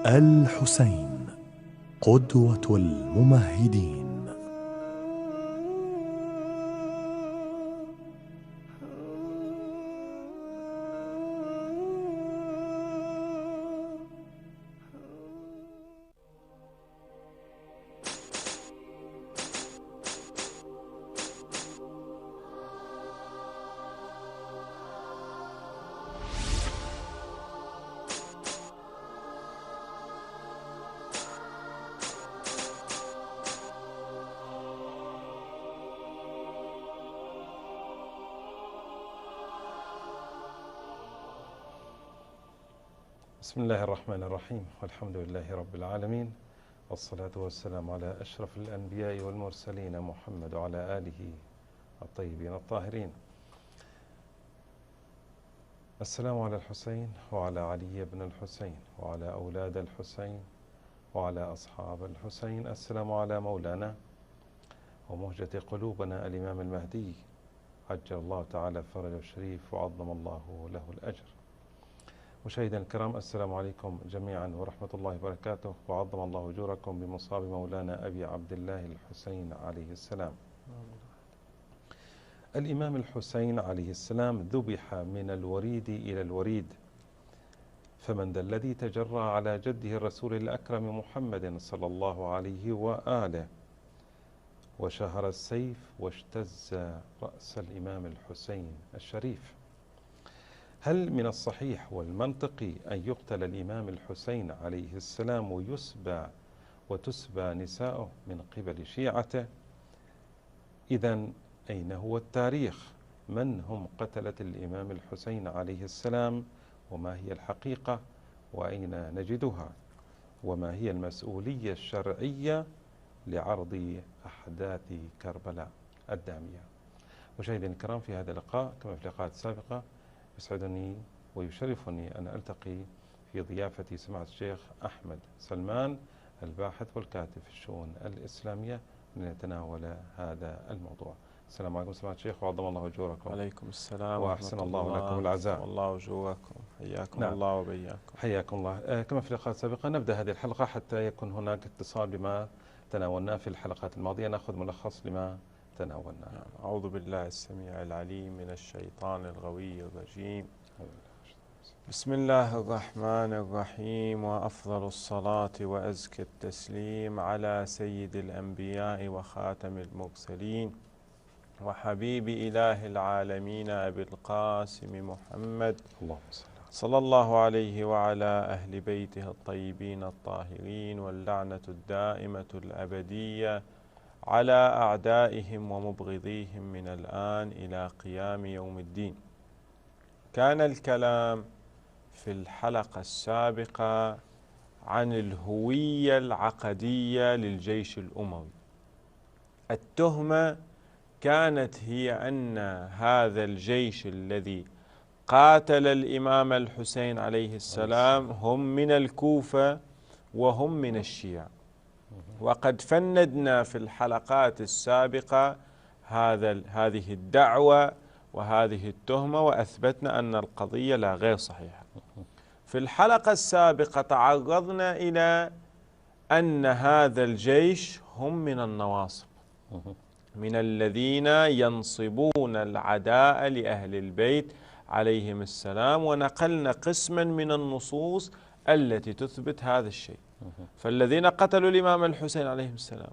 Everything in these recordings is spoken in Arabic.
الحسين قدوة الممهدين. بسم الله الرحمن الرحيم، والحمد لله رب العالمين، والصلاة والسلام على أشرف الأنبياء والمرسلين محمد وعلى آله الطيبين الطاهرين. السلام على الحسين وعلى علي بن الحسين وعلى أولاد الحسين وعلى أصحاب الحسين. السلام على مولانا ومهجة قلوبنا الإمام المهدي عجل الله تعالى فرجه الشريف وعظم الله له الأجر. مشاهدينا الكرام، السلام عليكم جميعا ورحمة الله وبركاته، وعظم الله أجوركم بمصاب مولانا أبي عبد الله الحسين عليه السلام. الإمام الحسين عليه السلام ذبح من الوريد إلى الوريد، فمن ذا الذي تجرى على جده الرسول الأكرم محمد صلى الله عليه وآله وشهر السيف واجتز رأس الإمام الحسين الشريف؟ هل من الصحيح والمنطقي أن يقتل الإمام الحسين عليه السلام ويسبى وتسبى نساؤه من قبل شيعته؟ إذن أين هو التاريخ؟ من هم قتلة الإمام الحسين عليه السلام؟ وما هي الحقيقة؟ وأين نجدها؟ وما هي المسؤولية الشرعية لعرض أحداث كربلاء الدامية؟ مشاهدينا الكرام، في هذا اللقاء كما في اللقاءات السابقة يسعدني ويشرفني أن ألتقي في ضيافة سماحة الشيخ أحمد سلمان، الباحث والكاتب في الشؤون الإسلامية، لنتناول هذا الموضوع. السلام عليكم سماحة الشيخ، وعظم الله أجوركم. وعليكم السلام وأحسن الله لكم العزاء. والله أجوركم، حياكم نعم. الله وبياكم. حياكم الله. كما في اللقاءات السابقة نبدأ هذه الحلقة حتى يكون هناك اتصال بما تناولناه في الحلقات الماضية، نأخذ ملخص لما تناولنا. أعوذ بالله السميع العليم من الشيطان الغوي الرجيم. بسم الله الرحمن الرحيم، وأفضل الصلاة وأزكى التسليم على سيد الأنبياء وخاتم المرسلين وحبيب إله العالمين أبي القاسم محمد صلى الله عليه وعلى أهل بيته الطيبين الطاهرين، واللعنة الدائمة الأبدية على أعدائهم ومبغضيهم من الآن إلى قيام يوم الدين. كان الكلام في الحلقة السابقة عن الهوية العقدية للجيش الأموي. التهمة كانت هي أن هذا الجيش الذي قاتل الإمام الحسين عليه السلام هم من الكوفة وهم من الشيعة، وقد فندنا في الحلقات السابقة هذه الدعوة وهذه التهمة، وأثبتنا أن القضية لا غير صحيحة. في الحلقة السابقة تعرضنا إلى أن هذا الجيش هم من النواصب، من الذين ينصبون العداء لأهل البيت عليهم السلام، ونقلنا قسما من النصوص التي تثبت هذا الشيء. فالذين قتلوا الإمام الحسين عليه السلام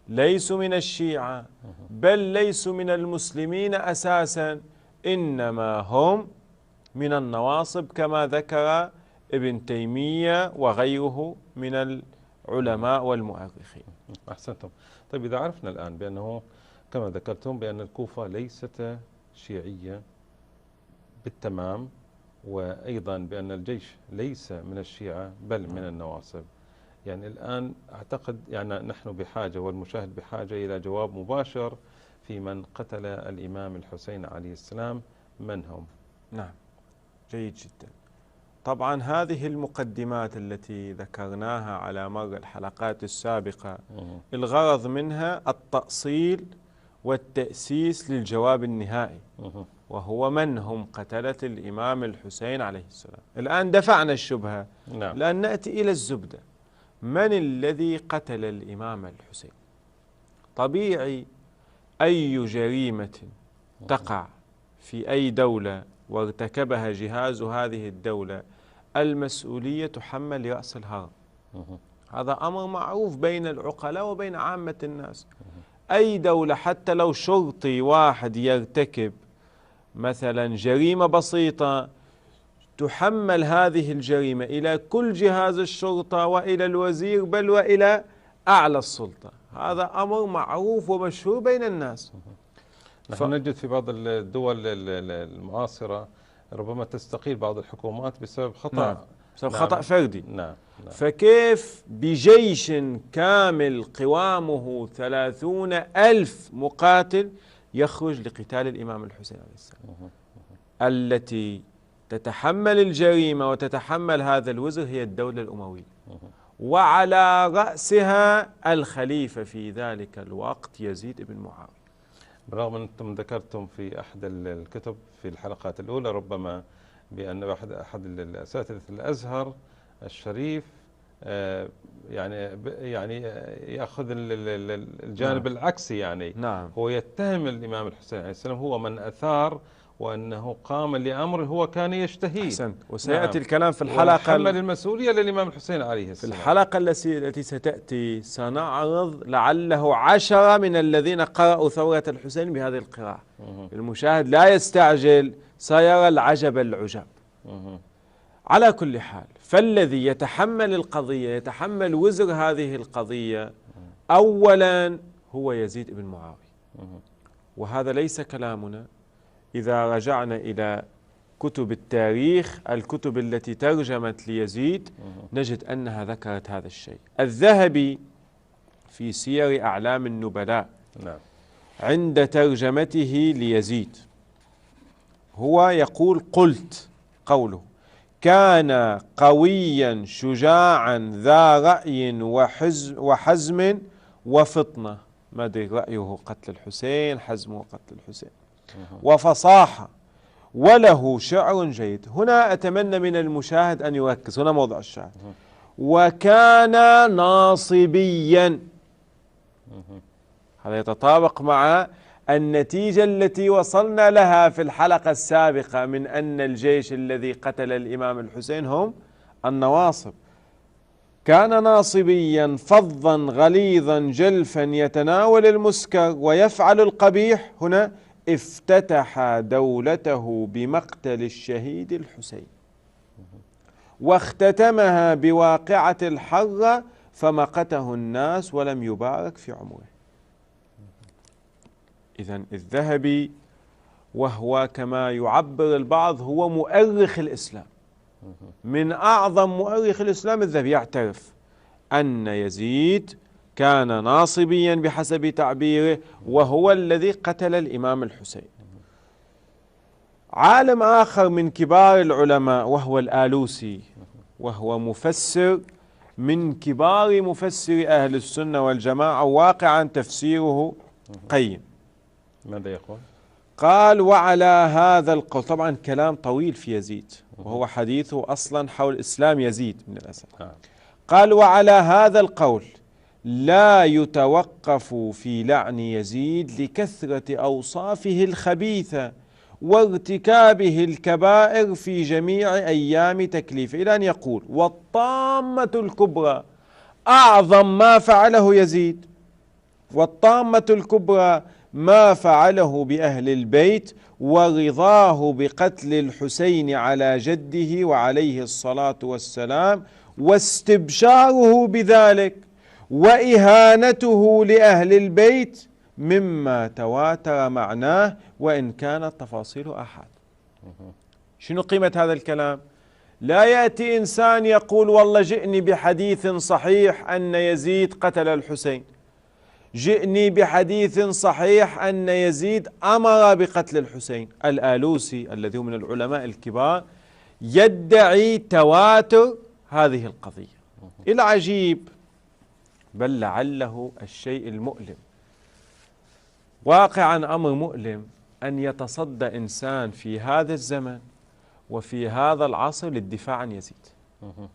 ليسوا من الشيعة، بل ليسوا من المسلمين أساسا، إنما هم من النواصب كما ذكر ابن تيمية وغيره من العلماء والمؤرخين. أحسنتم. طيب، إذا عرفنا الآن بأنه كما ذكرتم بأن الكوفة ليست شيعية بالتمام، وأيضا بأن الجيش ليس من الشيعة بل من النواصب، يعني الآن أعتقد يعني نحن بحاجة والمشاهد بحاجة إلى جواب مباشر في من قتل الإمام الحسين عليه السلام، من هم؟ نعم، جيد جدا. طبعا هذه المقدمات التي ذكرناها على مر الحلقات السابقة الغرض منها التأصيل والتأسيس للجواب النهائي، وهو من هم قتلة الإمام الحسين عليه السلام. الآن دفعنا الشبهة. نعم. الآن نأتي إلى الزبدة. من الذي قتل الإمام الحسين؟ طبيعي أي جريمة تقع في أي دولة وارتكبها جهاز هذه الدولة المسؤولية تحمل رأس الهرم. هذا أمر معروف بين العقلاء وبين عامة الناس. أي دولة حتى لو شرطي واحد يرتكب مثلا جريمة بسيطة تحمل هذه الجريمة إلى كل جهاز الشرطة وإلى الوزير بل وإلى أعلى السلطة. هذا أمر معروف ومشهور بين الناس. نحن نجد في بعض الدول المعاصرة ربما تستقيل بعض الحكومات بسبب خطأ. نعم. بسبب خطأ فردي. نعم. فكيف بجيش كامل قوامه 30,000 مقاتل يخرج لقتال الإمام الحسين عليه السلام؟ التي تتحمل الجريمة وتتحمل هذا الوزر هي الدولة الأموية، وعلى رأسها الخليفة في ذلك الوقت يزيد بن معاوية. بالرغم أنتم ذكرتم في أحد الكتب في الحلقات الأولى ربما بأن أحد الأساتذة الأزهر الشريف يعني يأخذ الجانب العكسي، يعني نعم. هو يتهم الإمام الحسين عليه السلام هو من أثار وأنه قام لأمر هو كان يشتهيه. أحسنت. وسيأتي نعم. الكلام في الحلقة حمل المسؤولية للإمام الحسين عليه السلام. في الحلقة التي ستأتي سنعرض لعله 10 من الذين قرأوا ثورة الحسين بهذه القراءة. المشاهد لا يستعجل، سيرى العجب العجاب. على كل حال، فالذي يتحمل القضية يتحمل وزر هذه القضية أولا هو يزيد بن معاوية. وهذا ليس كلامنا. إذا رجعنا إلى كتب التاريخ، الكتب التي ترجمت ليزيد، نجد أنها ذكرت هذا الشيء. الذهبي في سير أعلام النبلاء عند ترجمته ليزيد هو يقول قوله كان قويا شجاعا ذا رأي وحزم وفطنة. ما أدري رأيه قتل الحسين، حزمه قتل الحسين، وفصاحة، وله شعر جيد. هنا أتمنى من المشاهد أن يركز، هنا موضع الشاهد. وكان ناصبيا. هذا يتطابق مع النتيجة التي وصلنا لها في الحلقة السابقة من أن الجيش الذي قتل الإمام الحسين هم النواصب. كان ناصبيا فظا غليظا جلفا يتناول المسكر ويفعل القبيح. هنا افتتح دولته بمقتل الشهيد الحسين واختتمها بواقعة الحرة فمقته الناس ولم يبارك في عمره. إذن الذهبي، وهو كما يعبر البعض هو مؤرخ الإسلام، من أعظم مؤرخ الإسلام، الذهبي يعترف أن يزيد كان ناصبيا بحسب تعبيره وهو الذي قتل الإمام الحسين. عالم آخر من كبار العلماء وهو الآلوسي، وهو مفسر من كبار مفسر أهل السنة والجماعة، واقعا تفسيره قيم. ماذا يقول؟ قال وعلى هذا القول، طبعا كلام طويل في يزيد وهو حديثه أصلا حول إسلام يزيد من الأسف. قال وعلى هذا القول لا يتوقف في لعن يزيد لكثرة أوصافه الخبيثة وارتكابه الكبائر في جميع أيام تكليفه، إلى أن يقول والطامة الكبرى أعظم ما فعله يزيد، والطامة الكبرى ما فعله بأهل البيت ورضاه بقتل الحسين على جده وعليه الصلاة والسلام واستبشاره بذلك وإهانته لأهل البيت مما تواتر معناه وإن كانت تفاصيل أحد. شنو قيمة هذا الكلام؟ لا يأتي إنسان يقول والله جئني بحديث صحيح أن يزيد قتل الحسين، جئني بحديث صحيح أن يزيد أمر بقتل الحسين. الآلوسي الذي هو من العلماء الكبار يدعي تواتر هذه القضية. العجيب بل لعله الشيء المؤلم، واقعا أمر مؤلم، أن يتصدى إنسان في هذا الزمن وفي هذا العصر للدفاع عن يزيد.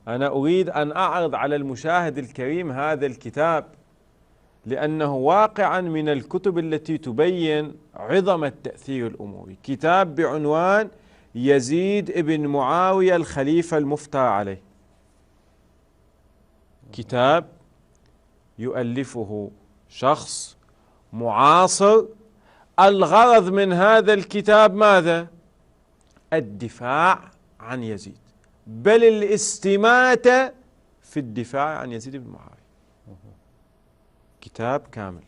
أنا أريد أن أعرض على المشاهد الكريم هذا الكتاب لأنه واقعا من الكتب التي تبين عظم التأثير الأموي. كتاب بعنوان يزيد ابن معاوية الخليفة المفتى عليه، كتاب يؤلفه شخص معاصر. الغرض من هذا الكتاب ماذا؟ الدفاع عن يزيد، بل الاستماتة في الدفاع عن يزيد بن معاوية. كتاب كامل.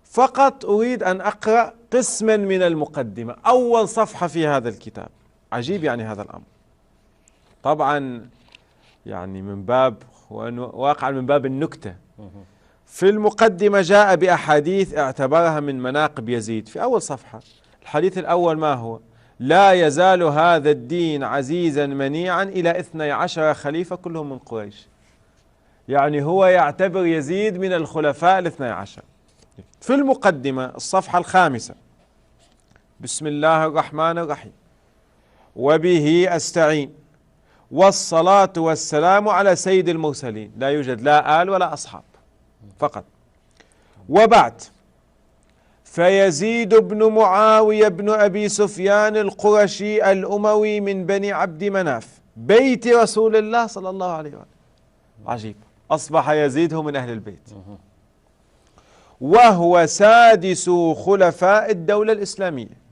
فقط أريد أن أقرأ قسما من المقدمة، أول صفحة في هذا الكتاب. عجيب يعني هذا الأمر، طبعا يعني من باب واقعا من باب النكتة. في المقدمة جاء بأحاديث اعتبرها من مناقب يزيد. في أول صفحة الحديث الأول ما هو؟ لا يزال هذا الدين عزيزا منيعا إلى 12 خليفة كلهم من قريش. يعني هو يعتبر يزيد من الخلفاء ال12. في المقدمة الصفحة الخامسة: بسم الله الرحمن الرحيم، وبه أستعين، والصلاة والسلام على سيد المرسلين. لا يوجد لا آل ولا أصحاب، فقط. وبعد، فيزيد بن معاوية بن أبي سفيان القرشي الأموي من بني عبد مناف بيت رسول الله صلى الله عليه وسلم. عجيب، أصبح يزيد هو من أهل البيت، وهو سادس خلفاء الدولة الإسلامية.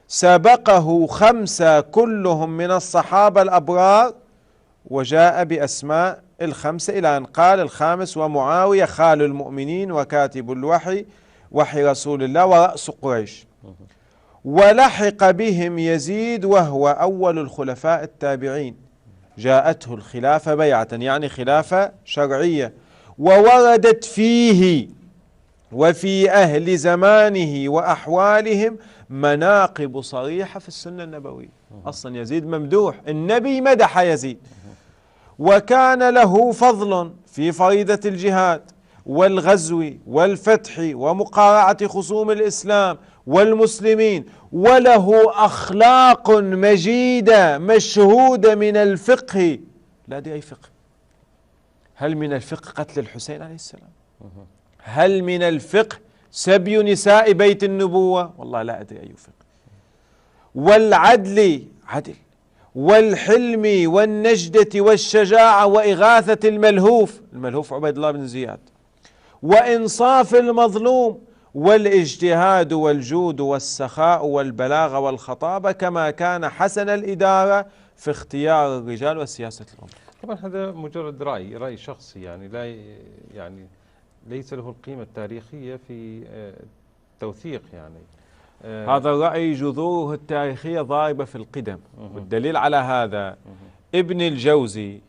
سبقه 5 كلهم من الصحابة الأبرار، وجاء بأسماء ال5 إلى أن قال الخامس: ومعاوية خال المؤمنين وكاتب الوحي، وحي رسول الله ورأس قريش. ولحق بهم يزيد وهو أول الخلفاء التابعين. جاءته الخلافة بيعة، يعني خلافة شرعية، ووردت فيه وفي أهل زمانه وأحوالهم مناقب صريحة في السنة النبوية. أصلا يزيد ممدوح، النبي مدح يزيد، وكان له فضل في فريضة الجهاد والغزو والفتح ومقارعة خصوم الإسلام والمسلمين، وله أخلاق مجيدة مشهودة من الفقه. لا أدري أي فقه. هل من الفقه قتل الحسين عليه السلام؟ هل من الفقه سبي نساء بيت النبوة؟ والله لا أدري أي فقه. والعدل، عدل، والحلم والنجدة والشجاعة وإغاثة الملهوف عبيد الله بن زياد، وإنصاف المظلوم، والاجتهاد والجود والسخاء والبلاغة والخطابة، كما كان حسن الإدارة في اختيار الرجال وسياسة الأمة. طبعا هذا مجرد رأي شخصي، يعني لا يعني ليس له القيمة التاريخية في التوثيق. يعني هذا الرأي جذوره التاريخية ضاربة في القدم. والدليل على هذا ابن الجوزي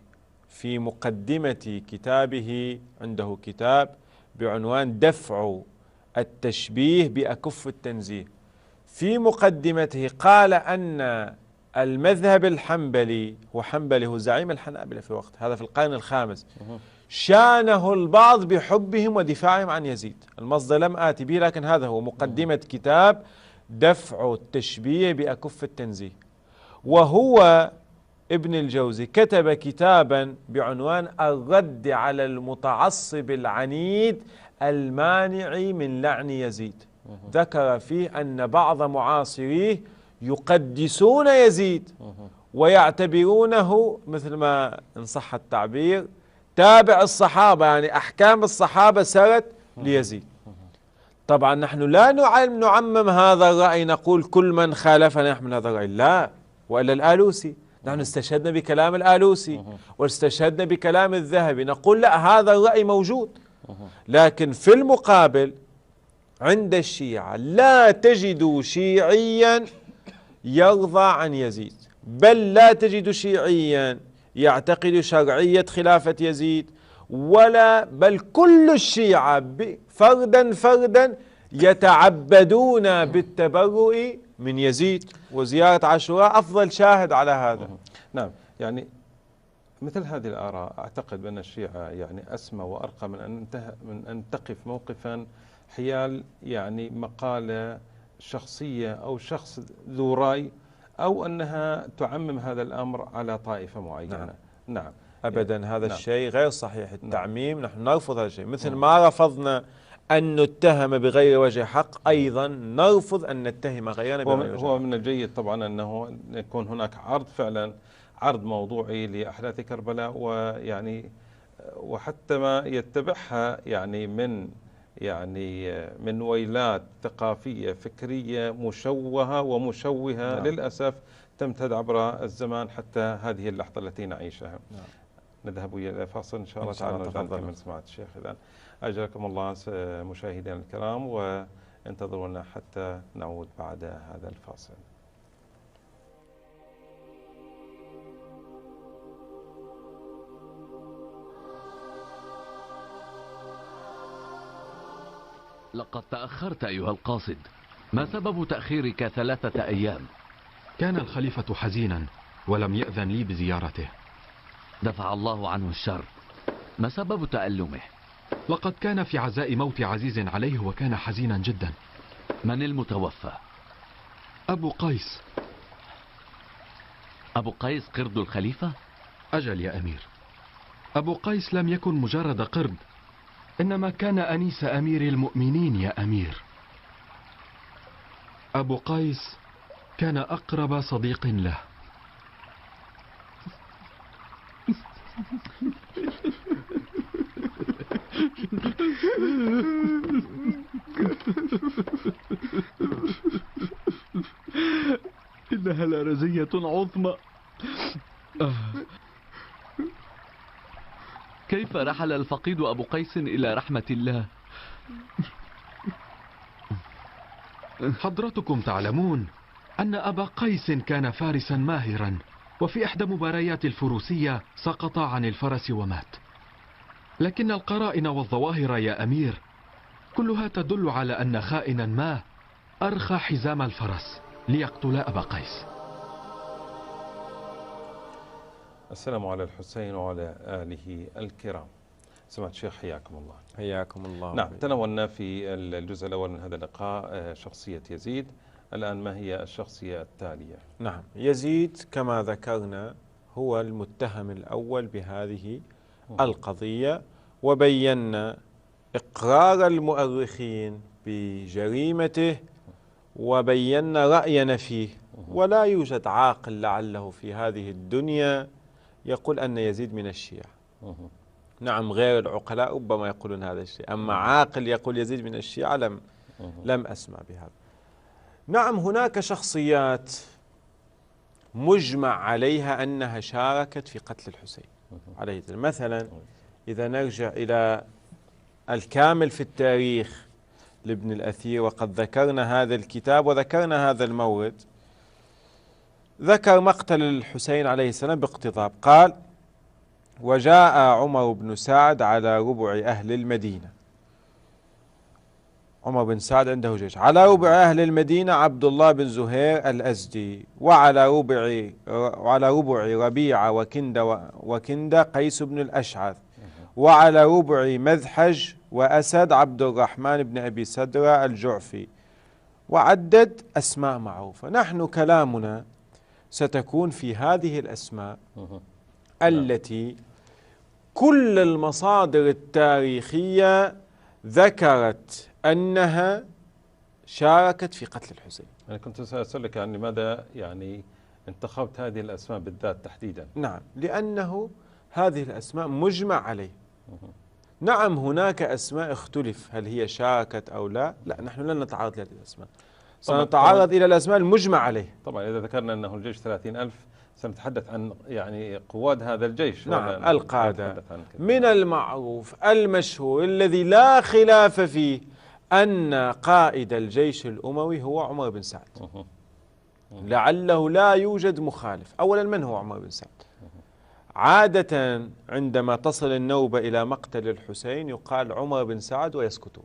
في مقدمة كتابه، عنده كتاب بعنوان دفع التشبيه بأكف التنزيه. في مقدمته قال أن المذهب الحنبلي، وحنبلي هو زعيم الحنابلة في وقت هذا في القرن الخامس، شانه البعض بحبهم ودفاعهم عن يزيد. المصدر لم آتي به، لكن هذا هو مقدمة كتاب دفع التشبيه بأكف التنزيه. وهو ابن الجوزي كتب كتابا بعنوان الرد على المتعصب العنيد المانع من لعن يزيد. ذكر فيه أن بعض معاصريه يقدسون يزيد ويعتبرونه، مثل ما إن صح التعبير، تابع الصحابة، يعني أحكام الصحابة سرت ليزيد. طبعا نحن لا نعمم هذا الرأي، نقول كل من خالفنا يحمل هذا الرأي، لا. وإلا الآلوسي، نحن استشهدنا بكلام الآلوسي واستشهدنا بكلام الذهبي، نقول لا، هذا الرأي موجود. لكن في المقابل عند الشيعة لا تجد شيعيا يرضى عن يزيد، بل لا تجد شيعيا يعتقد شرعية خلافة يزيد، ولا بل كل الشيعة فردا فردا يتعبدون بالتبرؤ من يزيد. وزيارة عاشوراء أفضل شاهد على هذا. نعم، يعني مثل هذه الآراء أعتقد بأن الشيعة يعني أسمى وأرقى من أن تقف موقفا حيال يعني مقالة شخصية أو شخص ذو رأي، أو أنها تعمم هذا الأمر على طائفة معينة. نعم أبدا، هذا نعم. الشيء غير صحيح. التعميم نحن نرفض هذا الشيء، مثل ما رفضنا أن نتهم بغير وجه حق، أيضا نرفض أن نتهم غيرنا بغير وجه حق. هو من الجيد طبعا أنه يكون هناك عرض فعلا، عرض موضوعي لأحداث كربلاء، ويعني وحتى ما يتبعها يعني من ويلات ثقافية فكرية مشوهة ومشوهة للأسف تمتد عبر الزمان حتى هذه اللحظة التي نعيشها. نذهب إلى فاصل إن شاء الله تعالى، نرجع نكمل سماعة الشيخ. إذن أجزاكم الله مشاهدينا الكرام، وانتظرونا حتى نعود بعد هذا الفاصل. لقد تأخرت أيها القاصد، ما سبب تأخيرك 3 أيام؟ كان الخليفة حزينا ولم يأذن لي بزيارته. دفع الله عنه الشر، ما سبب تألمه؟ لقد كان في عزاء موت عزيز عليه وكان حزينا جدا. من المتوفى؟ أبو قيس. أبو قيس قرد الخليفة؟ أجل يا أمير، أبو قيس لم يكن مجرد قرد، إنما كان أنيس أمير المؤمنين يا أمير. أبو قيس كان أقرب صديق له. إنها لرزية عظمى. كيف رحل الفقيد أبو قيس إلى رحمة الله؟ حضرتكم تعلمون أن أبا قيس كان فارسا ماهرا، وفي إحدى مباريات الفروسية سقط عن الفرس ومات. لكن القرائن والظواهر يا أمير كلها تدل على أن خائنا ما أرخى حزام الفرس ليقتل أبا قيس. السلام على الحسين وعلى آله الكرام. سمعت الشيخ حياكم الله. حياكم الله. نعم، تناولنا في الجزء الأول من هذا اللقاء شخصية يزيد. الآن ما هي الشخصية التالية؟ نعم، يزيد كما ذكرنا هو المتهم الأول بهذه القضية، وبينا إقرار المؤرخين بجريمته وبينا رأينا فيه. ولا يوجد عاقل لعله في هذه الدنيا يقول أن يزيد من الشيعة. نعم، غير العقلاء ربما يقولون هذا الشيء، أما عاقل يقول يزيد من الشيعة لم أسمع بهذا. نعم، هناك شخصيات مجمع عليها أنها شاركت في قتل الحسين عليه السلام. مثلا إذا نرجع إلى الكامل في التاريخ لابن الأثير، وقد ذكرنا هذا الكتاب وذكرنا هذا المورد، ذكر مقتل الحسين عليه السلام باقتضاب. قال: وجاء عمر بن سعد على ربع أهل المدينة. عمر بن سعد عنده جيش. على ربع أهل المدينة عبد الله بن زهير الأزدي، وعلى ربع ربيعة وكندة قيس بن الأشعث، وعلى ربع مذحج وأسد عبد الرحمن بن أبي سدرة الجعفي، وعدد أسماء معروفة. نحن كلامنا ستكون في هذه الأسماء التي كل المصادر التاريخية ذكرت أنها شاركت في قتل الحسين. أنا كنت سأسألك يعني لماذا يعني انتخبت هذه الأسماء بالذات تحديدا؟ نعم، لأنه هذه الأسماء مجمع عليه. نعم، هناك أسماء اختلف هل هي شاركت أو لا. لا، نحن لن نتعرض لهذه الأسماء، سنتعرض إلى الأسماء المجمع عليه. طبعا إذا ذكرنا أنه الجيش 30,000 سنتحدث عن يعني قواد هذا الجيش. نعم، القادة. من المعروف المشهور الذي لا خلاف فيه أن قائد الجيش الأموي هو عمر بن سعد. لعله لا يوجد مخالف. أولا، من هو عمر بن سعد؟ عادة عندما تصل النوبة إلى مقتل الحسين يقال عمر بن سعد ويسكتون.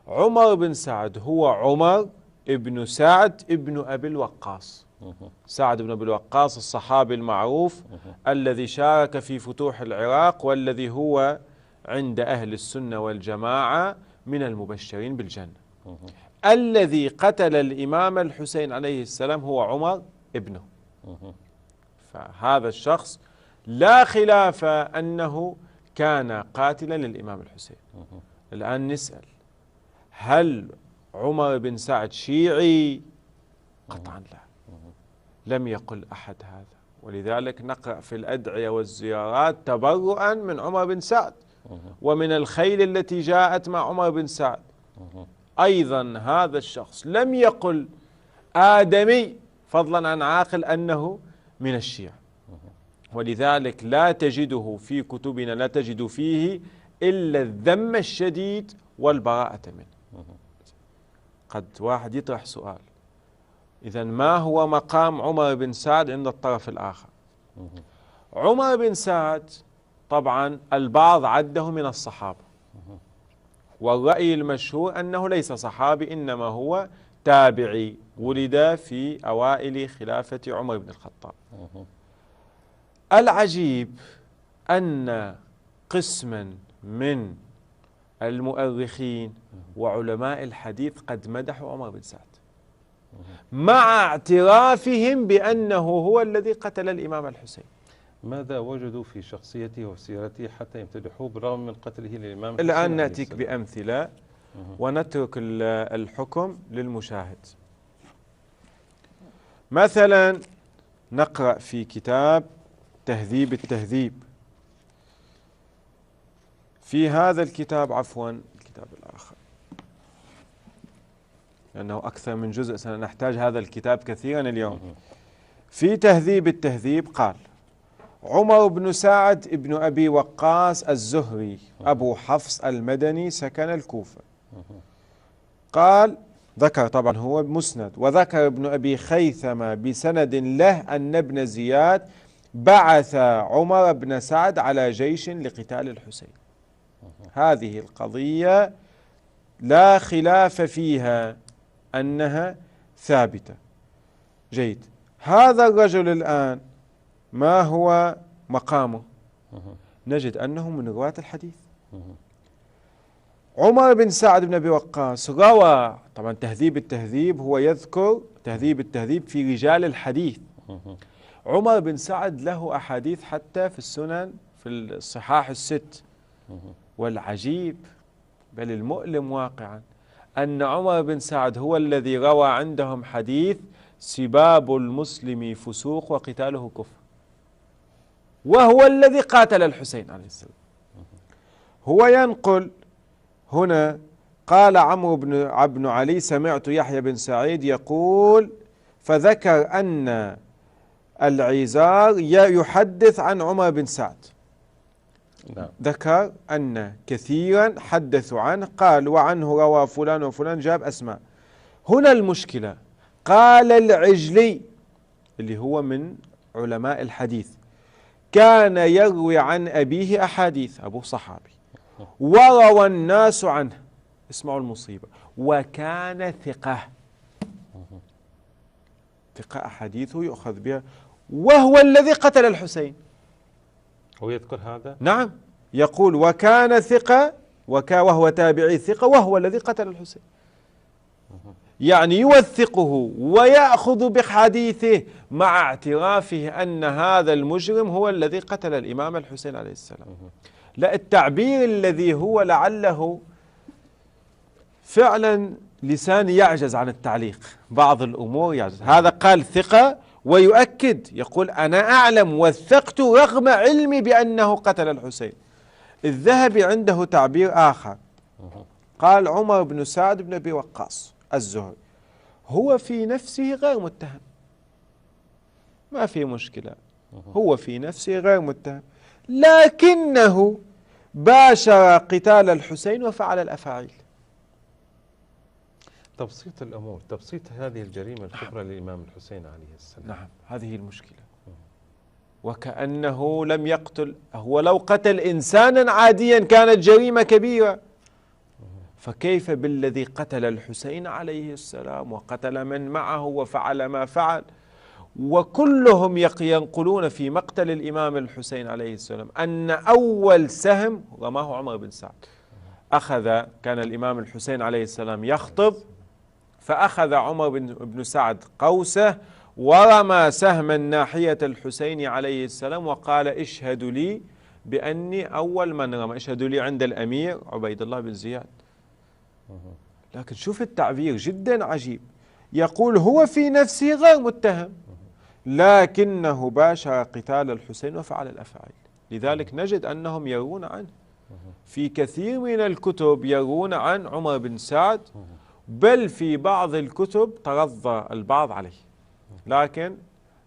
عمر بن سعد هو عمر ابن سعد ابن أبي الوقاص. سعد بن أبي الوقاص الصحابي المعروف الذي شارك في فتوح العراق، والذي هو عند أهل السنة والجماعة من المبشرين بالجنة. الذي قتل الإمام الحسين عليه السلام هو عمر ابنه. فهذا الشخص لا خلاف أنه كان قاتلا للإمام الحسين. الآن نسأل: هل عمر بن سعد شيعي؟ قطعا لا، لم يقل أحد هذا. ولذلك نقرأ في الأدعية والزيارات تبرؤا من عمر بن سعد ومن الخيل التي جاءت مع عمر بن سعد. أيضا هذا الشخص لم يقل آدمي فضلا عن عاقل أنه من الشيعة. ولذلك لا تجده في كتبنا، لا تجد فيه إلا الذم الشديد والبراءة منه. قد واحد يطرح سؤال: إذن ما هو مقام عمر بن سعد عند الطرف الآخر؟ عمر بن سعد طبعا البعض عده من الصحابة، والرأي المشهور أنه ليس صحابي، إنما هو تابعي، ولد في أوائل خلافة عمر بن الخطاب. العجيب أن قسما من المؤرخين وعلماء الحديث قد مدحوا عمر بن سعد مع اعترافهم بأنه هو الذي قتل الإمام الحسين. ماذا وجدوا في شخصيته وسيرته حتى يمتدحوه بالرغم من قتله للإمام الحسين؟ الآن نأتيك بأمثلة ونترك الحكم للمشاهد. مثلا نقرأ في كتاب تهذيب التهذيب. في هذا الكتاب، عفوا الكتاب الآخر لأنه أكثر من جزء سنحتاج هذا الكتاب كثيرا اليوم. في تهذيب التهذيب قال: عمر بن سعد ابن أبي وقاص الزهري أبو حفص المدني سكن الكوفة. قال، ذكر طبعا هو مسند، وذكر ابن أبي خيثمة بسند له أن ابن زياد بعث عمر بن سعد على جيش لقتال الحسين. هذه القضية لا خلاف فيها أنها ثابتة. جيد. هذا الرجل الآن ما هو مقامه؟ نجد أنه من رواة الحديث. عمر بن سعد بن أبي وقاص روى، طبعا تهذيب التهذيب هو يذكر تهذيب التهذيب في رجال الحديث. عمر بن سعد له أحاديث حتى في السنن، في الصحاح الست. والعجيب بل المؤلم واقعا أن عمر بن سعد هو الذي روى عندهم حديث سباب المسلم فسوق وقتاله كفر، وهو الذي قاتل الحسين عليه السلام. هو ينقل هنا: قال عمرو بن علي: سمعت يحيى بن سعيد يقول، فذكر أن العزار يحدث عن عمر بن سعد. نعم. ذكر أن كثيرا حدثوا عنه، قال وعنه روى فلان وفلان، جاب أسماء. هنا المشكلة: قال العجلي اللي هو من علماء الحديث كان يروي عن أبيه أحاديث، أبوه صحابي، وروى الناس عنه، اسمعوا المصيبة، وكان ثقة، ثقة أحاديثه يؤخذ بها، وهو الذي قتل الحسين. هو يذكر هذا؟ نعم، يقول وكان ثقة وهو تابعي ثقة، وهو الذي قتل الحسين. يعني يوثقه ويأخذ بحديثه مع اعترافه أن هذا المجرم هو الذي قتل الإمام الحسين عليه السلام. لا، التعبير الذي هو لعله فعلا لساني يعجز عن التعليق، بعض الأمور يعجز. هذا قال ثقة ويؤكد، يقول أنا أعلم وثقت رغم علمي بأنه قتل الحسين. الذهبي عنده تعبير آخر، قال عمر بن سعد بن أبي وقاص الزهري هو في نفسه غير متهم، ما في مشكلة، هو في نفسه غير متهم، لكنه باشر قتال الحسين وفعل الأفاعيل. تبسيط الأمور، تبسيط هذه الجريمة الكبرى للإمام الحسين عليه السلام. نعم، هذه المشكلة. وكأنه لم يقتل، هو لو قتل إنسانا عاديا كانت جريمة كبيرة، فكيف بالذي قتل الحسين عليه السلام وقتل من معه وفعل ما فعل؟ وكلهم ينقلون في مقتل الإمام الحسين عليه السلام أن أول سهم رماه عمر بن سعد. كان الإمام الحسين عليه السلام يخطب، فأخذ عمر بن سعد قوسه ورمى سهما ناحية الحسين عليه السلام وقال اشهدوا لي بأني أول من رمى، اشهدوا لي عند الأمير عبيد الله بن زياد. لكن شوف التعبير جدا عجيب، يقول هو في نفسه غير متهم لكنه باشر قتال الحسين وفعل الأفعال. لذلك نجد أنهم يروون عنه في كثير من الكتب، يروون عن عمر بن سعد، بل في بعض الكتب ترضى البعض عليه. لكن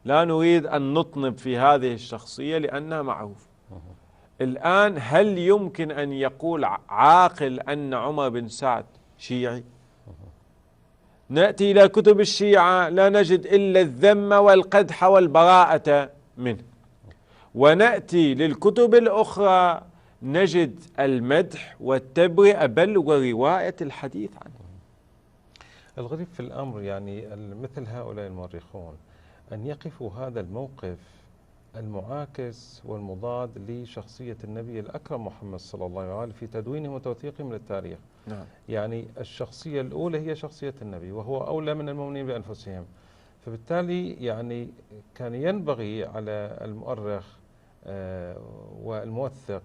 لا نريد أن نطنب في هذه الشخصية لأنها معروفة. الآن هل يمكن أن يقول عاقل أن عمر بن سعد شيعي؟ نأتي إلى كتب الشيعة لا نجد إلا الذم والقدح والبراءة منه، ونأتي للكتب الأخرى نجد المدح والتبرئة بل ورواية الحديث عنه. الغريب في الأمر يعني مثل هؤلاء المؤرخون أن يقفوا هذا الموقف المعاكس والمضاد لشخصية النبي الأكرم محمد صلى الله عليه وسلم في تدوينهم وتوثيقهم للتاريخ. نعم. يعني الشخصية الأولى هي شخصية النبي وهو أولى من المؤمنين بأنفسهم، فبالتالي يعني كان ينبغي على المؤرخ والموثق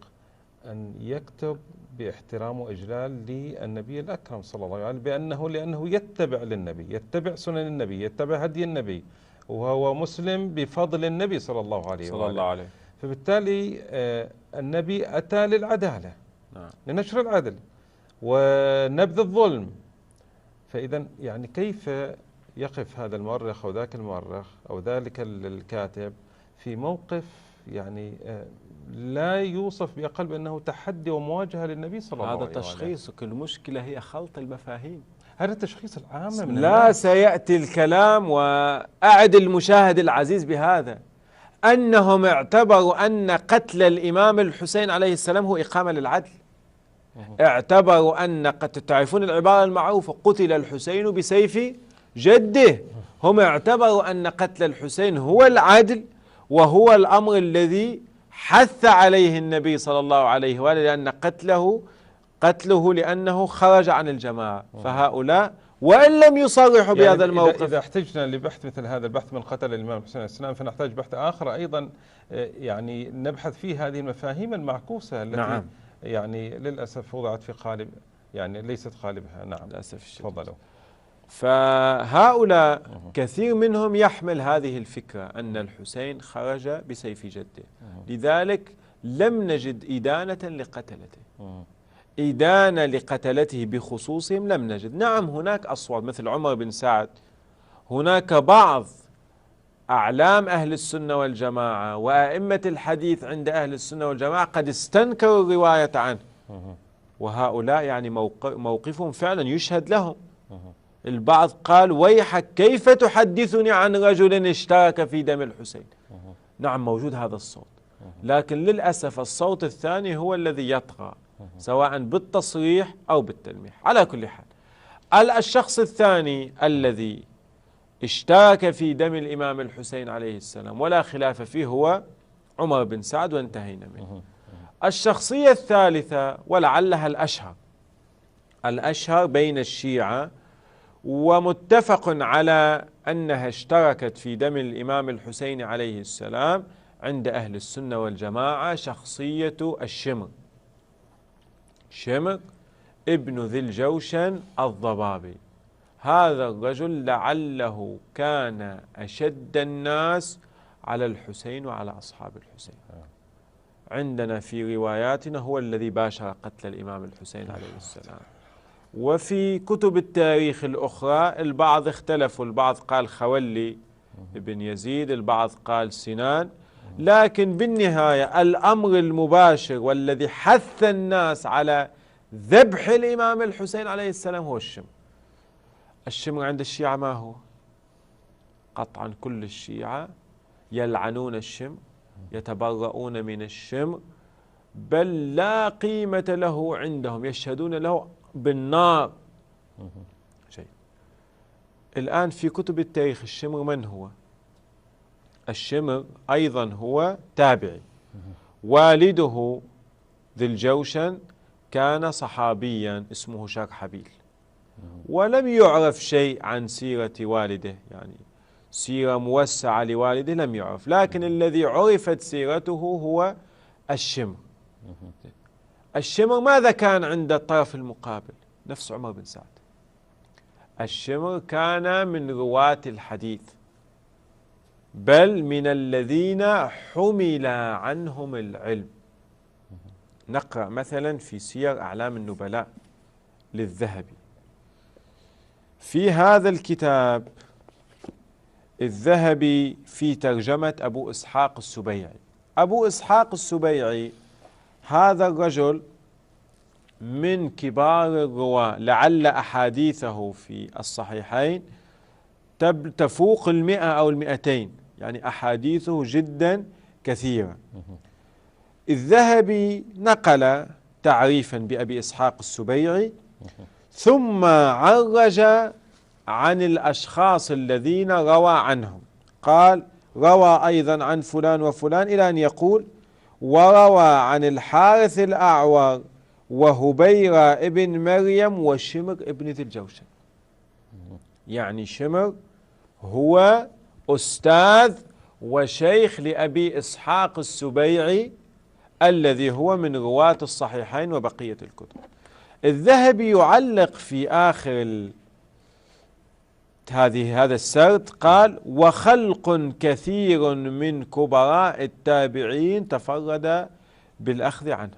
أن يكتب باحترام وإجلال للنبي الأكرم صلى الله عليه وسلم لأنه يتبع للنبي، يتبع سنن النبي، يتبع هدي النبي، وهو مسلم بفضل النبي صلى الله عليه وسلم. فبالتالي النبي أتى للعدالة، لنشر العدل ونبذ الظلم. فإذا يعني كيف يقف هذا المؤرخ أو ذاك المؤرخ أو ذلك الكاتب في موقف يعني لا يوصف بأقل بأنه تحدي ومواجهة للنبي صلى الله عليه وسلم. هذا تشخيصك، المشكلة هي خلط المفاهيم. هذا التشخيص العام من لا الناس. سيأتي الكلام، وأعد المشاهد العزيز بهذا، أنهم اعتبروا أن قتل الإمام الحسين عليه السلام هو إقامة للعدل. اعتبروا أن قد تعرفون العبارة المعروفة قتل الحسين بسيف جده. هم اعتبروا أن قتل الحسين هو العدل وهو الأمر الذي حث عليه النبي صلى الله عليه وآله، لأن قتله لأنه خرج عن الجماعة. فهؤلاء وإن لم يصرحوا بهذا الموقف، إذا احتجنا لبحث مثل هذا البحث من قتل الإمام الحسين عليه السلام فنحتاج بحث آخر أيضا يعني نبحث فيه هذه المفاهيم المعكوسة التي نعم. يعني للأسف وضعت في قالب يعني ليست قالبها. نعم للأسف الشديد. تفضلوا. فهؤلاء كثير منهم يحمل هذه الفكرة أن الحسين خرج بسيف جده، لذلك لم نجد إدانة لقتلته، إدانة لقتلته بخصوصهم لم نجد. نعم هناك أصوات مثل عمر بن سعد، هناك بعض أعلام أهل السنة والجماعة وأئمة الحديث عند أهل السنة والجماعة قد استنكروا الرواية عنه، وهؤلاء يعني موقفهم فعلا يشهد لهم. البعض قال ويحك كيف تحدثني عن رجل اشترك في دم الحسين. نعم موجود هذا الصوت، لكن للأسف الصوت الثاني هو الذي يطغى سواء بالتصريح أو بالتلميح. على كل حال الشخص الثاني الذي اشترك في دم الإمام الحسين عليه السلام ولا خلاف فيه هو عمر بن سعد وانتهينا منه. الشخصية الثالثة ولعلها الأشهر بين الشيعة ومتفق على أنها اشتركت في دم الإمام الحسين عليه السلام عند أهل السنة والجماعة، شخصية شمر ابن ذي الجوشن الضبابي. هذا الرجل لعله كان أشد الناس على الحسين وعلى أصحاب الحسين. عندنا في رواياتنا هو الذي باشر قتل الإمام الحسين عليه السلام. وفي كتب التاريخ الأخرى البعض اختلفوا، البعض قال خولي بن يزيد، البعض قال سنان، لكن بالنهاية الأمر المباشر والذي حث الناس على ذبح الإمام الحسين عليه السلام هو الشمر عند الشيعة ما هو؟ قطعا كل الشيعة يلعنون الشمر، يتبرؤون من الشمر، بل لا قيمة له عندهم، يشهدون له بالنار. شيء. الآن في كتب التاريخ الشمر من هو؟ الشمر أيضا هو تابعي، والده ذي الجوشن كان صحابيا اسمه شرحبيل، ولم يعرف شيء عن سيرة والده، يعني سيرة موسعة لوالده لم يعرف، لكن الذي عرفت سيرته هو الشمر. الشمر ماذا كان عند الطرف المقابل؟ نفس عمر بن سعد. الشمر كان من رواة الحديث، بل من الذين حمل عنهم العلم. نقرأ مثلا في سير أعلام النبلاء للذهبي، في هذا الكتاب الذهبي في ترجمة أبو إسحاق السبيعي. أبو إسحاق السبيعي هذا الرجل من كبار الرواة، لعل أحاديثه في الصحيحين تفوق 100 أو 200، يعني أحاديثه جدا كثيرة. الذهبي نقل تعريفا بأبي إسحاق السبيعي، ثم عرج عن الأشخاص الذين روى عنهم، قال روى أيضا عن فلان وفلان، إلى أن يقول وروى عن الحارث الأعور وهبيرة ابن مريم وشمر ابن ذي الجوشن. يعني شمر هو أستاذ وشيخ لأبي إسحاق السبيعي الذي هو من رواة الصحيحين وبقية الكتب. الذهبي يعلق في آخر هذا السرد، قال وخلق كثير من كبراء التابعين تفرد بالأخذ عنه.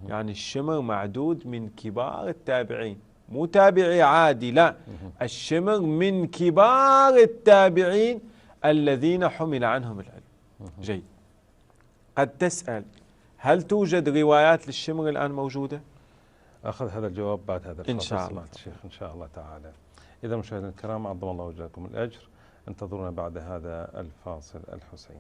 يعني الشمر معدود من كبار التابعين، مو تابعي عادي، لا، الشمر من كبار التابعين الذين حمل عنهم العلم. جيد. قد تسأل هل توجد روايات للشمر الآن موجودة؟ أخذ هذا الجواب بعد هذا الفصل إن شاء الله الشيخ إن شاء الله تعالى. إذا مشاهدينا الكرام، عظم الله وجهكم الأجر، انتظرونا بعد هذا الفاصل الحسيني.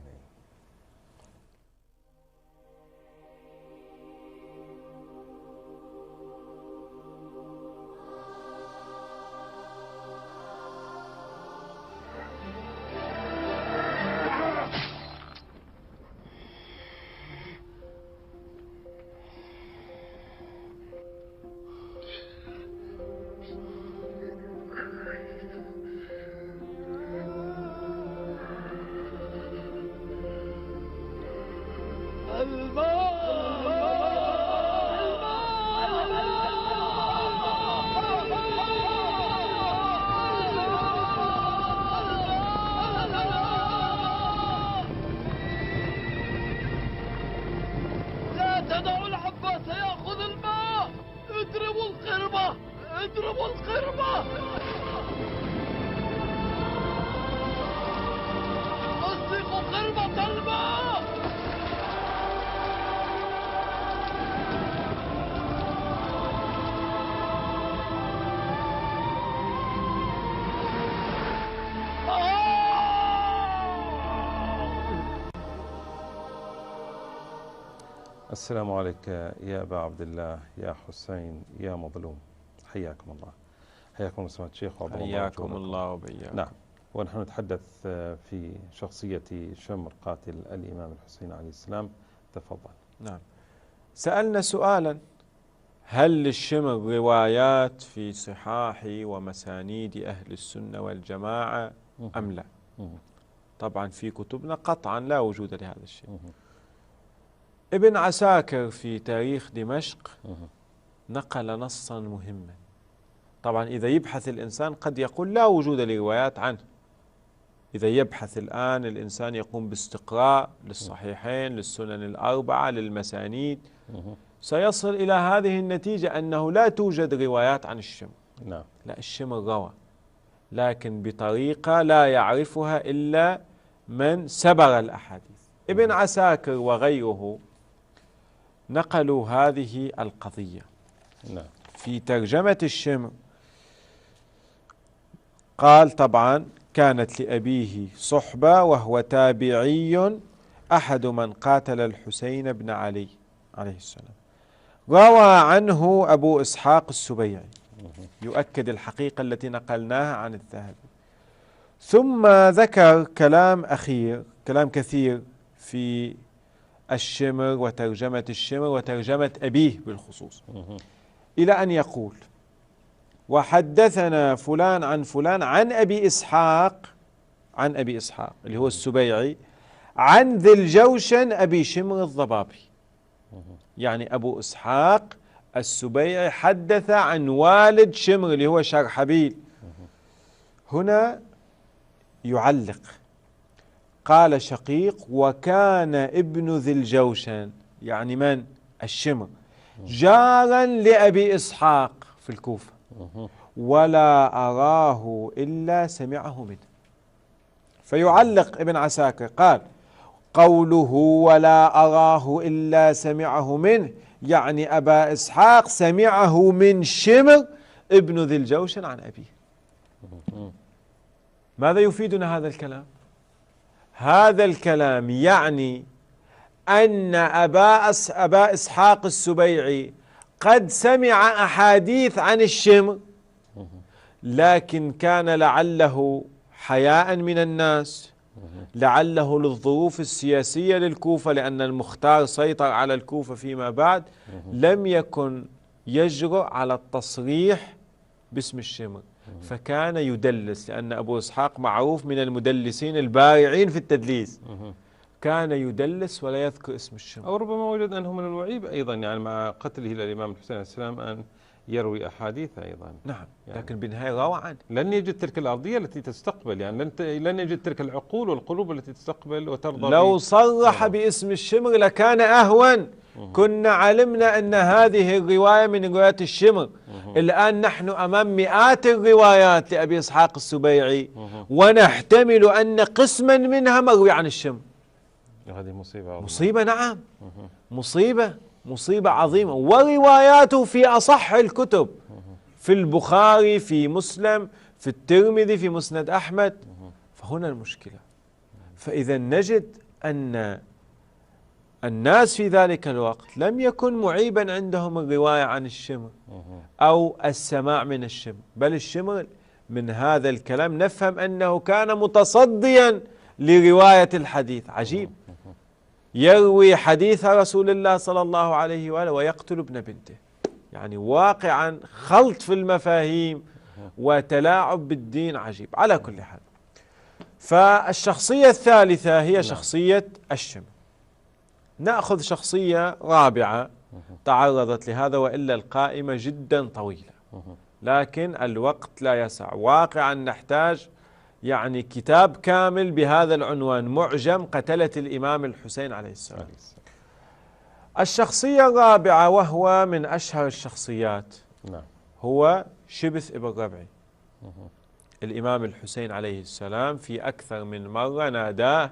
السلام عليك يا أبا عبد الله، يا حسين، يا مظلوم، حياكم الله. حياكم الله سماحة الشيخ وعظم الله وجهكم. حياكم الله وبياكم. نعم، ونحن نتحدث في شخصية شمر قاتل الإمام الحسين عليه السلام. تفضل. نعم، سألنا سؤالا: هل للشمر روايات في صحاح ومسانيد أهل السنة والجماعة أم لا؟ طبعا في كتبنا قطعا لا وجود لهذا الشيء. ابن عساكر في تاريخ دمشق نقل نصا مهما. طبعا إذا يبحث الإنسان قد يقول لا وجود لروايات عنه. إذا يبحث الآن الإنسان يقوم باستقراء للصحيحين، للسنن الأربعة، للمسانيد، سيصل إلى هذه النتيجة أنه لا توجد روايات عن الشمر. نعم. لا، الشمر روى، لكن بطريقة لا يعرفها إلا من سبر الأحاديث. ابن عساكر وغيره نقلوا هذه القضية. نعم. في ترجمة الشمر قال طبعا كانت لأبيه صحبة وهو تابعي أحد من قاتل الحسين بن علي عليه السلام. روى عنه أبو إسحاق السبيعي، يؤكد الحقيقة التي نقلناها عن الذهبي. ثم ذكر كلام كثير في الشمر وترجمة الشمر وترجمة أبيه بالخصوص، إلى أن يقول: وحدثنا فلان عن فلان عن أبي إسحاق اللي هو السبيعي عن ذي الجوشن أبي شمر الضبابي. يعني أبو إسحاق السبيعي حدث عن والد شمر اللي هو شرحبيل. هنا يعلق قال شقيق: وكان ابن ذي الجوشن، يعني من؟ الشمر، جارا لأبي إسحاق في الكوفة، ولا أراه إلا سمعه منه. فيعلق ابن عساكر قال: قوله ولا أراه إلا سمعه منه، يعني أبا إسحاق سمعه من شمر ابن ذي الجوشن عن أبيه. ماذا يفيدنا هذا الكلام؟ هذا الكلام يعني أن أبا إسحاق السبيعي قد سمع أحاديث عن الشمر، لكن كان لعله حياء من الناس، لعله للظروف السياسية للكوفة، لأن المختار سيطر على الكوفة فيما بعد، لم يكن يجرؤ على التصريح باسم الشمر، فكان يدلس، لأن أبو إسحاق معروف من المدلسين البارعين في التدليس، كان يدلس ولا يذكر اسم الشمر. أو ربما وجد أنه من الوعيب أيضا، يعني مع قتله للإمام الحسين عليه السلام أن يروي أحاديث أيضا. نعم، يعني لكن بالنهاية روى عنه. لن يجد تلك الأرضية التي تستقبل، يعني لن يجد تلك العقول والقلوب التي تستقبل وترضى. لو صرح باسم الشمر لكان أهون، كنا علمنا أن هذه الرواية من روايات الشمر. الآن نحن أمام مئات الروايات لأبي إسحاق السبيعي، ونحتمل أن قسما منها مروي عن الشمر. هذه مصيبة عظيمة. مصيبة، نعم، مصيبة عظيمة. ورواياته في أصح الكتب، في البخاري، في مسلم، في الترمذي، في مسند أحمد. فهنا المشكلة. فإذا نجد أن الناس في ذلك الوقت لم يكن معيبا عندهم الرواية عن الشمر أو السماع من الشمر، بل الشمر من هذا الكلام نفهم أنه كان متصديا لرواية الحديث. عجيب، يروي حديث رسول الله صلى الله عليه وآله ويقتل ابن بنته، يعني واقعا خلط في المفاهيم وتلاعب بالدين عجيب. على كل حال، فالشخصية الثالثة هي شخصية الشمر. نأخذ شخصية رابعة تعرضت لهذا، وإلا القائمة جدا طويلة، لكن الوقت لا يسع. واقعا نحتاج يعني كتاب كامل بهذا العنوان: معجم قتلة الإمام الحسين عليه السلام. الشخصية الرابعة وهو من أشهر الشخصيات هو شبث ابن ربعي. الإمام الحسين عليه السلام في أكثر من مرة ناداه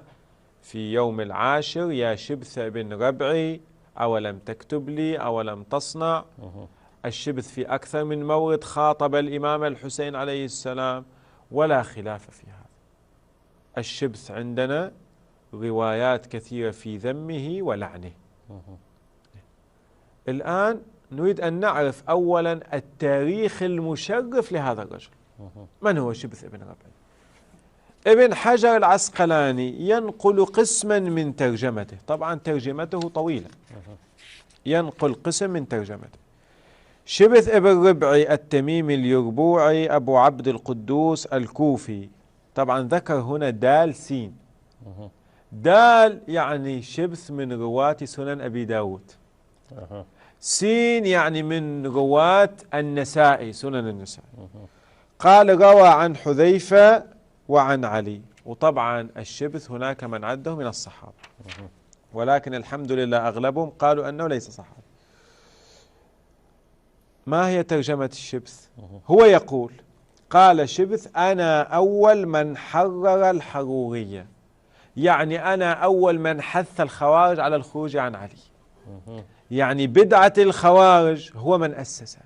في يوم العاشر: يا شبث ابن ربعي أولم تكتب لي أولم تصنع. الشبث في أكثر من مورد خاطب الإمام الحسين عليه السلام، ولا خلاف في هذا. الشبث عندنا روايات كثيرة في ذمه ولعنه. الآن نريد أن نعرف أولا التاريخ المشرف لهذا الرجل. من هو شبث ابن ربعي؟ ابن حجر العسقلاني ينقل قسما من ترجمته، طبعا ترجمته طويلة، ينقل قسم من ترجمته. شبث ابن ربعي التميمي اليربوعي أبو عبد القدوس الكوفي. طبعا ذكر هنا دال سين، دال يعني شبث من رواة سنن أبي داود، سين يعني من رواة النسائي، سنن النسائي. قال روى عن حذيفة وعن علي. وطبعا الشبث هناك من عده من الصحابة، ولكن الحمد لله أغلبهم قالوا أنه ليس صحابي. ما هي ترجمة الشبث؟ هو يقول: قال شبث: أنا أول من حرر الحرورية، يعني أنا أول من حث الخوارج على الخروج عن علي، يعني بدعة الخوارج هو من أسسها.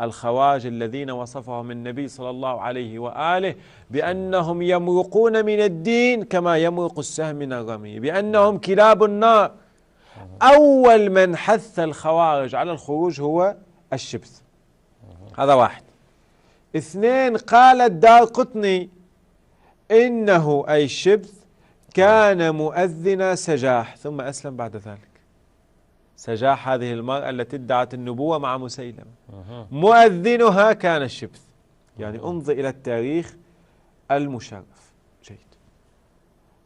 الخوارج الذين وصفهم النبي صلى الله عليه وآله بأنهم يمرقون من الدين كما يمرق السهم من الرمي، بأنهم كلاب النار. أول من حث الخوارج على الخروج هو الشبث. هذا واحد. اثنين، قال الدارقطني إنه أي الشبث كان مؤذن سجاح ثم أسلم بعد ذلك. سجاح هذه المرأة التي ادعت النبوة مع مسيلمة، مؤذنها كان الشبث. يعني انظر إلى التاريخ المشرف. جيد.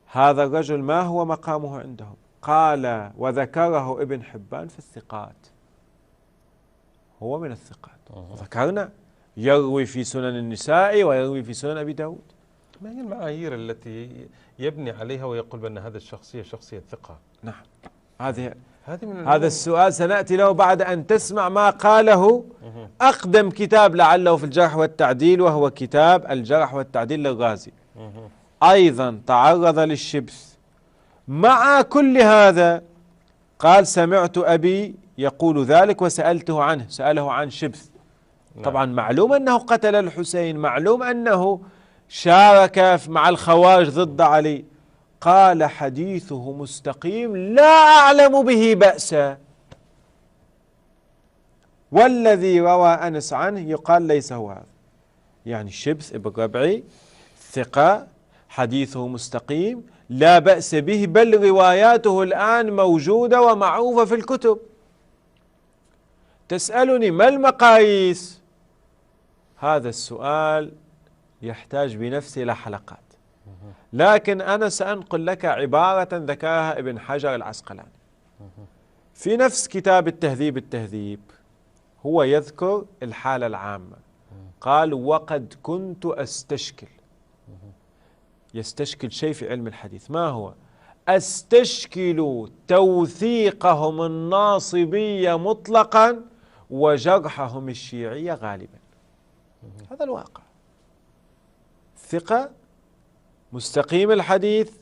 هذا الرجل ما هو مقامه عندهم؟ قال وذكره ابن حبان في الثقات، هو من الثقات. ذكرنا يروي في سنن النساء ويروي في سنن أبي داود. ما هي المعايير التي يبني عليها ويقول بأن هذا الشخصية شخصية ثقة؟ نعم، هذا من السؤال سنأتي له بعد أن تسمع ما قاله أقدم كتاب لعله في الجرح والتعديل، وهو كتاب الجرح والتعديل للغازي. أيضا تعرض للشبث. مع كل هذا قال سمعت أبي يقول ذلك وسألته عنه، سأله عن شبث. طبعا معلوم أنه قتل الحسين، معلوم أنه شارك مع الخوارج ضد علي. قال حديثه مستقيم لا أعلم به بأسا، والذي روى أنس عنه يقال ليس هو هذا. يعني الشبث ابن ربعي ثقة، حديثه مستقيم لا بأس به، بل رواياته الآن موجودة ومعروفة في الكتب. تسألني ما المقاييس؟ هذا السؤال يحتاج بنفسه إلى حلقات، لكن أنا سأنقل لك عبارة ذكرها ابن حجر العسقلاني في نفس كتاب التهذيب. هو يذكر الحالة العامة. قال وقد كنت أستشكل، يستشكل شيء في علم الحديث. ما هو؟ أستشكل توثيقهم الناصبية مطلقا وجرحهم الشيعية غالبا. هذا الواقع. ثقة مستقيم الحديث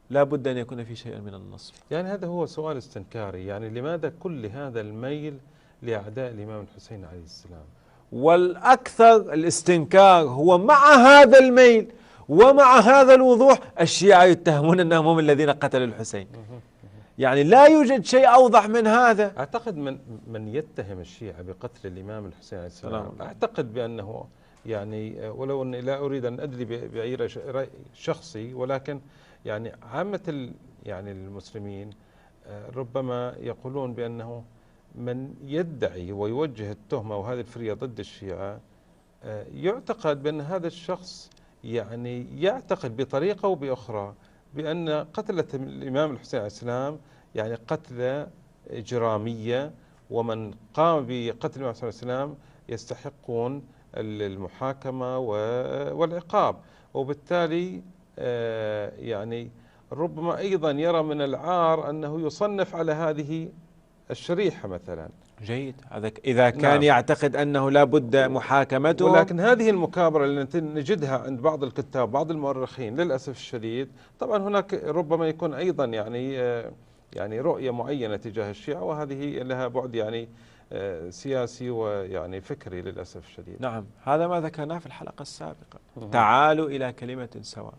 لا بد أن يكون في شيء من النصب. يعني هذا هو سؤال استنكاري، يعني لماذا كل هذا الميل لأعداء الإمام الحسين عليه السلام؟ والأكثر الاستنكار هو مع هذا الميل ومع هذا الوضوح الشيعة يتهمون أنهم هم الذين قتلوا الحسين. يعني لا يوجد شيء أوضح من هذا. أعتقد من يتهم الشيعة بقتل الإمام الحسين عليه السلام، أعتقد بأنه يعني ولو أني لا أريد أن أدلي بأي رأي شخصي، ولكن يعني عامة يعني المسلمين ربما يقولون بأنه من يدعي ويوجه التهمة وهذه الفرية ضد الشيعة يعتقد بأن هذا الشخص يعني يعتقد بطريقة أو بأخرى بأن قتلة الإمام الحسين عليه السلام يعني قتلة إجرامية، ومن قام بقتل الإمام الحسين عليه السلام يستحقون المحاكمة والعقاب. وبالتالي يعني ربما أيضا يرى من العار أنه يصنف على هذه الشريحة مثلا. جيد، هذا إذا كان نعم. يعتقد أنه لا بد محاكمته. ولكن هذه المكابرة التي نجدها عند بعض الكتاب بعض المؤرخين للأسف الشديد، طبعا هناك ربما يكون أيضا يعني رؤية معينة تجاه الشيعة، وهذه لها بعد يعني سياسي ويعني فكري للأسف الشديد. نعم، هذا ما ذكرناه في الحلقة السابقة. تعالوا إلى كلمة سواء.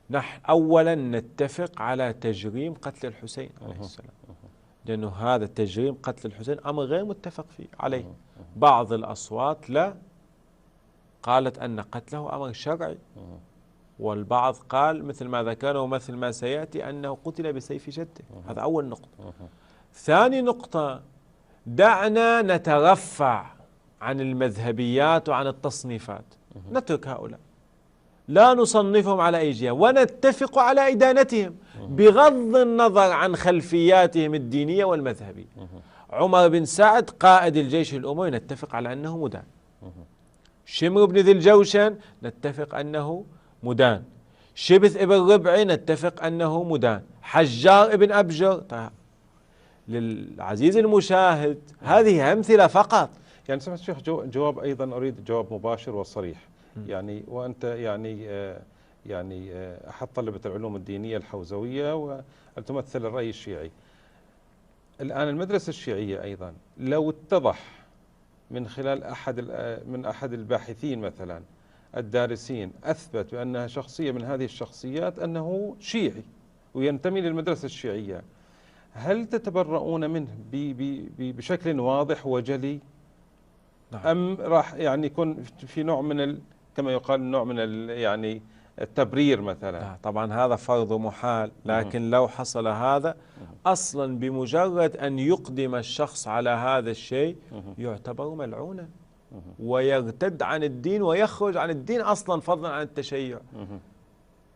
نحن أولا نتفق على تجريم قتل الحسين عليه السلام، لأنه هذا تجريم قتل الحسين أمر غير متفق فيه عليه. بعض الأصوات لا قالت أن قتله أمر شرعي، والبعض قال مثل ما ذكرنا ومثل ما سيأتي أنه قتل بسيف جده. هذا أول نقطة. ثاني نقطة، دعنا نترفع عن المذهبيات وعن التصنيفات، نترك هؤلاء لا نصنفهم على أي جهة، ونتفق على إدانتهم بغض النظر عن خلفياتهم الدينية والمذهبية. عمر بن سعد قائد الجيش الأموي نتفق على أنه مدان. شمر بن ذي الجوشن نتفق أنه مدان. شبث ابن ربعي نتفق أنه مدان. حجار ابن أبجر. للعزيز المشاهد هذه أمثلة فقط. يعني سمعت الشيخ جواب أيضا أريد جواب مباشر وصريح. يعني وأنت يعني أحد طلبة العلوم الدينية الحوزوية وتمثل الرأي الشيعي. الآن المدرسة الشيعية أيضا لو اتضح من خلال أحد الباحثين مثلا الدارسين أثبت بأنها شخصية من هذه الشخصيات أنه شيعي وينتمي للمدرسة الشيعية، هل تتبرؤون منه بشكل واضح وجلي؟ نعم. أم راح يعني يكون في نوع من كما يقال نوع من يعني التبرير مثلا. لا طبعا هذا فرض محال، لكن لو حصل هذا أصلا بمجرد أن يقدم الشخص على هذا الشيء يعتبر ملعونا ويرتد عن الدين ويخرج عن الدين أصلا فضلا عن التشيع.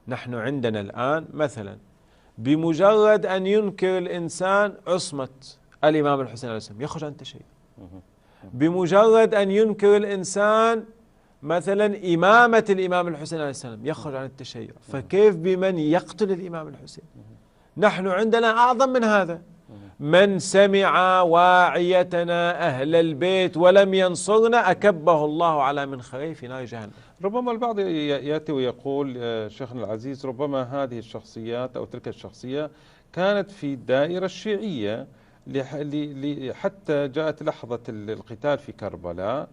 نحن عندنا الآن مثلا بمجرد أن ينكر الإنسان عصمة الإمام الحسين عليه السلام يخرج عن التشيع. بمجرد أن ينكر الإنسان مثلا إمامة الإمام الحسين عليه السلام يخرج عن التشيع، فكيف بمن يقتل الإمام الحسين؟ نحن عندنا أعظم من هذا، من سمع واعيتنا أهل البيت ولم ينصرنا أكبه الله على منخريه في نار جهنم. ربما البعض يأتي ويقول شيخنا العزيز ربما هذه الشخصيات أو تلك الشخصية كانت في الدائرة الشيعية حتى جاءت لحظة القتال في كربلاء،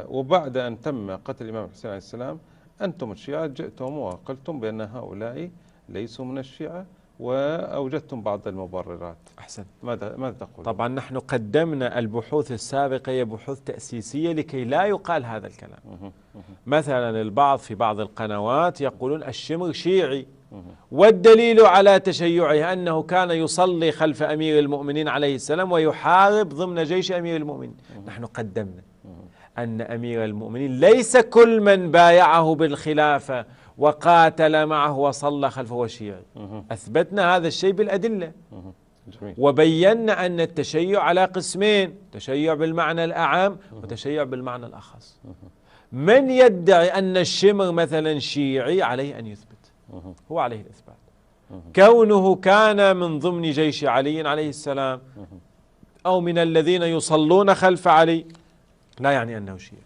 وبعد أن تم قتل الإمام الحسين عليه السلام أنتم الشيعة جئتم وقلتم بأن هؤلاء ليسوا من الشيعة وأوجدتم بعض المبررات. أحسن. ماذا تقول؟ طبعا نحن قدمنا البحوث السابقة هي بحوث تأسيسية لكي لا يقال هذا الكلام. مثلا البعض في بعض القنوات يقولون الشمر شيعي، والدليل على تشيعه أنه كان يصلي خلف أمير المؤمنين عليه السلام ويحارب ضمن جيش أمير المؤمنين. نحن قدمنا أن أمير المؤمنين ليس كل من بايعه بالخلافة وقاتل معه وصلى خلفه وشيعي. أثبتنا هذا الشيء بالأدلة. وبينا أن التشيع على قسمين، تشيع بالمعنى الأعم وتشيع بالمعنى الأخص. من يدعي أن الشمر مثلا شيعي عليه أن يثبت، هو عليه الإثبات. كونه كان من ضمن جيش علي عليه السلام أو من الذين يصلون خلف علي لا يعني أنه شيعي.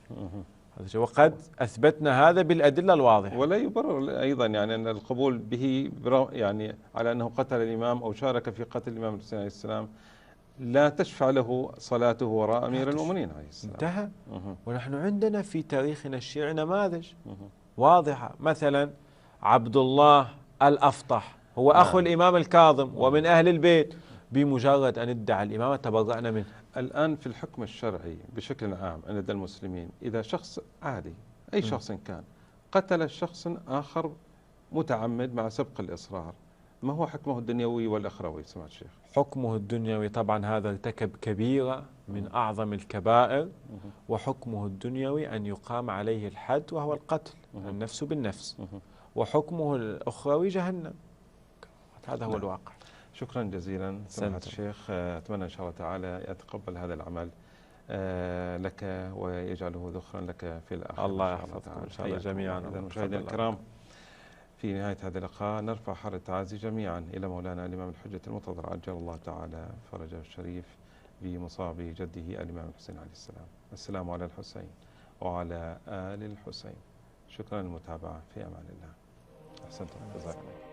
وقد أثبتنا هذا بالأدلة الواضحة. ولا يبرر أيضا يعني أن القبول به يعني على أنه قتل الإمام أو شارك في قتل الإمام الحسين عليه السلام لا تشفع له صلاته وراء أمير المؤمنين عليه السلام. انتهى. ونحن عندنا في تاريخنا الشيعي نماذج واضحة، مثلا عبد الله الأفطح هو أخو الإمام الكاظم ومن أهل البيت، بمجرد أن ادعى الإمامة تبرأنا منه. الآن في الحكم الشرعي بشكل عام لدى المسلمين إذا شخص عادي أي شخص كان قتل شخص آخر متعمد مع سبق الإصرار، ما هو حكمه الدنيوي والأخروي سمعت الشيخ؟ حكمه الدنيوي طبعا هذا ارتكب كبيرة من أعظم الكبائر، وحكمه الدنيوي أن يقام عليه الحد وهو القتل، النفس بالنفس، وحكمه الأخروي جهنم. هذا هو الواقع. شكرا جزيلا سماحة الشيخ، أتمنى إن شاء الله تعالى يتقبل هذا العمل لك ويجعله ذخرا لك في الآخرة. الله يحفظكم إن شاء الله جميعا. مشاهدينا الكرام، في نهاية هذا اللقاء نرفع حر التعازي جميعا إلى مولانا الإمام الحجة المنتظر عجل الله تعالى فرجه الشريف بمصاب جده الإمام الحسين عليه السلام. السلام على الحسين وعلى آل الحسين. شكرا للمتابعة، في أمان الله. أحسنتم، جزاكم الله.